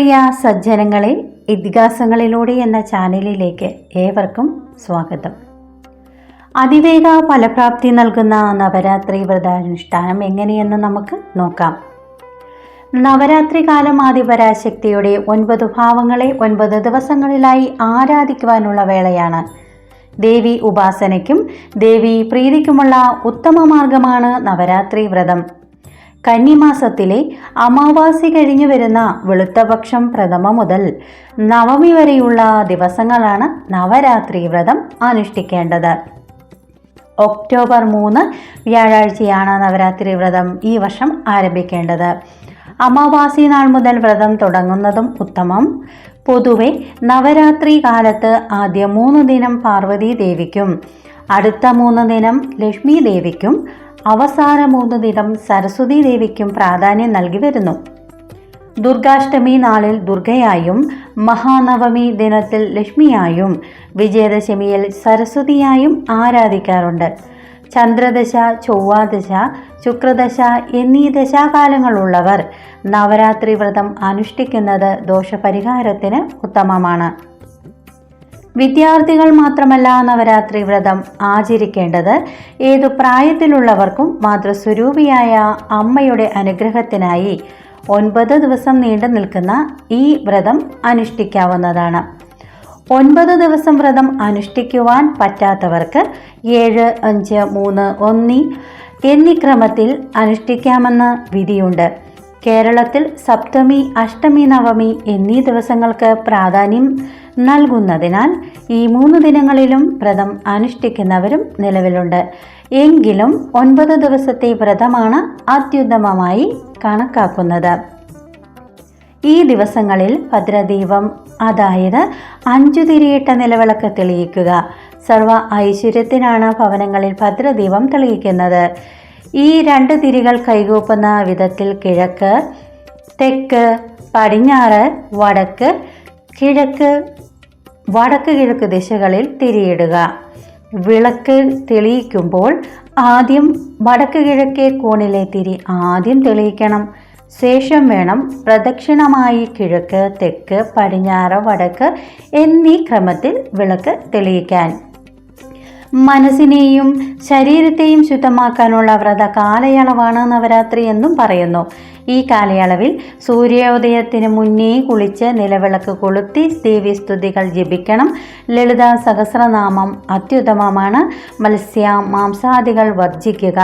പ്രിയ സജ്ജനങ്ങളെ, ഇതിഹാസങ്ങളിലൂടെ എന്ന ചാനലിലേക്ക് ഏവർക്കും സ്വാഗതം. അതിവേഗ ഫലപ്രാപ്തി നൽകുന്ന നവരാത്രി വ്രതാനുഷ്ഠാനം എങ്ങനെയെന്ന് നമുക്ക് നോക്കാം. നവരാത്രി കാലം ആദിപരാശക്തിയുടെ 9 ഭാവങ്ങളെ 9 ദിവസങ്ങളിലായി ആരാധിക്കുവാനുള്ള വേളയാണ്. ദേവി ഉപാസനയ്ക്കും ദേവി പ്രീതിക്കുമുള്ള ഉത്തമ മാർഗമാണ് നവരാത്രി വ്രതം. കന്നിമാസത്തിലെ അമാവാസി കഴിഞ്ഞു വരുന്ന വെളുത്തപക്ഷം പ്രഥമ മുതൽ നവമി വരെയുള്ള ദിവസങ്ങളാണ് നവരാത്രി വ്രതം അനുഷ്ഠിക്കേണ്ടത്. ഒക്ടോബർ 3 വ്യാഴാഴ്ചയാണ് നവരാത്രി വ്രതം ഈ വർഷം ആരംഭിക്കേണ്ടത്. അമാവാസി നാൾ മുതൽ വ്രതം തുടങ്ങുന്നതും ഉത്തമം. പൊതുവെ നവരാത്രി കാലത്ത് ആദ്യ 3 ദിനം പാർവതി ദേവിക്കും, അടുത്ത 3 ദിനം ലക്ഷ്മി ദേവിക്കും, അവസാന 3 ദിനം സരസ്വതി ദേവിക്കും പ്രാധാന്യം നൽകി വരുന്നു. ദുർഗാഷ്ടമി നാളിൽ ദുർഗയായും, മഹാനവമി ദിനത്തിൽ ലക്ഷ്മിയായും, വിജയദശമിയിൽ സരസ്വതിയായും ആരാധിക്കാറുണ്ട്. ചന്ദ്രദശ, ചൊവ്വാദശ, ശുക്രദശ എന്നീ ദശാകാലങ്ങളുള്ളവർ നവരാത്രി വ്രതം അനുഷ്ഠിക്കുന്നത് ദോഷപരിഹാരത്തിന് ഉത്തമമാണ്. വിദ്യാർത്ഥികൾ മാത്രമല്ല നവരാത്രി വ്രതം ആചരിക്കേണ്ടത്. ഏതു പ്രായത്തിലുള്ളവർക്കും മാതൃസ്വരൂപിയായ അമ്മയുടെ അനുഗ്രഹത്തിനായി 9 ദിവസം നീണ്ടു നിൽക്കുന്ന ഈ വ്രതം അനുഷ്ഠിക്കാവുന്നതാണ്. 9 ദിവസം വ്രതം അനുഷ്ഠിക്കുവാൻ പറ്റാത്തവർക്ക് 7, 5, 3, 1 എന്നീ ക്രമത്തിൽ അനുഷ്ഠിക്കാമെന്ന് വിധിയുണ്ട്. കേരളത്തിൽ സപ്തമി, അഷ്ടമി, നവമി എന്നീ ദിവസങ്ങൾക്ക് പ്രാധാന്യം നൽകുന്നതിനാൽ ഈ 3 ദിനങ്ങളിലും വ്രതം അനുഷ്ഠിക്കുന്നവരും നിലവിലുണ്ട്. എങ്കിലും 9 ദിവസത്തെ വ്രതമാണ് അത്യുത്തമമായി കണക്കാക്കുന്നത്. ഈ ദിവസങ്ങളിൽ ഭദ്രദീപം, അതായത് 5 തിരിയിട്ട നിലവിളക്ക് തെളിയിക്കുക. സർവ ഐശ്വര്യത്തിനാണ് ഭവനങ്ങളിൽ ഭദ്രദീപം തെളിയിക്കുന്നത്. ഈ 2 തിരികൾ കൈകൂപ്പുന്ന വിധത്തിൽ കിഴക്ക്, തെക്ക്, പടിഞ്ഞാറ്, വടക്ക്, കിഴക്ക്, വടക്ക് കിഴക്ക് ദിശകളിൽ തിരിയിടുക. വിളക്ക് തെളിയിക്കുമ്പോൾ ആദ്യം വടക്ക് കിഴക്കേ കോണിലെ തിരി ആദ്യം തെളിയിക്കണം. ശേഷം വേണം പ്രദക്ഷിണമായി കിഴക്ക്, തെക്ക്, പടിഞ്ഞാറ്, വടക്ക് എന്നീ ക്രമത്തിൽ വിളക്ക് തെളിയിക്കാൻ. മനസ്സിനെയും ശരീരത്തെയും ശുദ്ധമാക്കാനുള്ള വ്രത കാലയളവാണ് നവരാത്രി എന്നും പറയുന്നു. ഈ കാലയളവിൽ സൂര്യോദയത്തിന് മുന്നേ കുളിച്ച് നിലവിളക്ക് കൊളുത്തി ദേവീസ്തുതികൾ ജപിക്കണം. ലളിത സഹസ്രനാമം അത്യുത്തമമാണ്. മത്സ്യ മാംസാദികൾ വർജിക്കുക.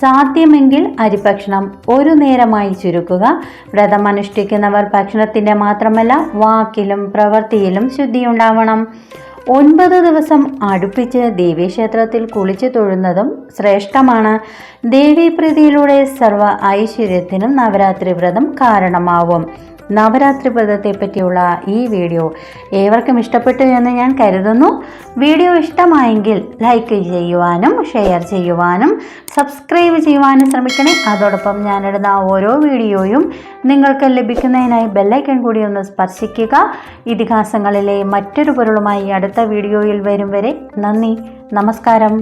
സാധ്യമെങ്കിൽ അരിഭക്ഷണം 1 നേരമായി ചുരുക്കുക. വ്രതം അനുഷ്ഠിക്കുന്നവർ ഭക്ഷണത്തിൻ്റെ മാത്രമല്ല വാക്കിലും പ്രവൃത്തിയിലും ശുദ്ധിയുണ്ടാവണം. 9 ദിവസം അടുപ്പിച്ച് ദേവീക്ഷേത്രത്തിൽ കുളിച്ചു തൊഴുന്നതും ശ്രേഷ്ഠമാണ്. ദേവീപ്രീതിയിലൂടെ സർവ ഐശ്വര്യത്തിനും നവരാത്രി വ്രതം കാരണമാവും. നവരാത്രി വ്രതത്തെ പറ്റിയുള്ള ഈ വീഡിയോ ഏവർക്കും ഇഷ്ടപ്പെട്ടു എന്ന് ഞാൻ കരുതുന്നു. വീഡിയോ ഇഷ്ടമായെങ്കിൽ ലൈക്ക് ചെയ്യുവാനും ഷെയർ ചെയ്യുവാനും സബ്സ്ക്രൈബ് ചെയ്യുവാനും ശ്രമിക്കണേ. അതോടൊപ്പം ഞാനിടുന്ന ഓരോ വീഡിയോയും നിങ്ങൾക്ക് ലഭിക്കുന്നതിനായി ബെല്ലൈക്കൺ കൂടി ഒന്ന് സ്പർശിക്കുക. ഇതിഹാസങ്ങളിലെ മറ്റൊരു പൊരുളുമായി അടുത്ത വീഡിയോയിൽ വരും വരെ നന്ദി, നമസ്കാരം.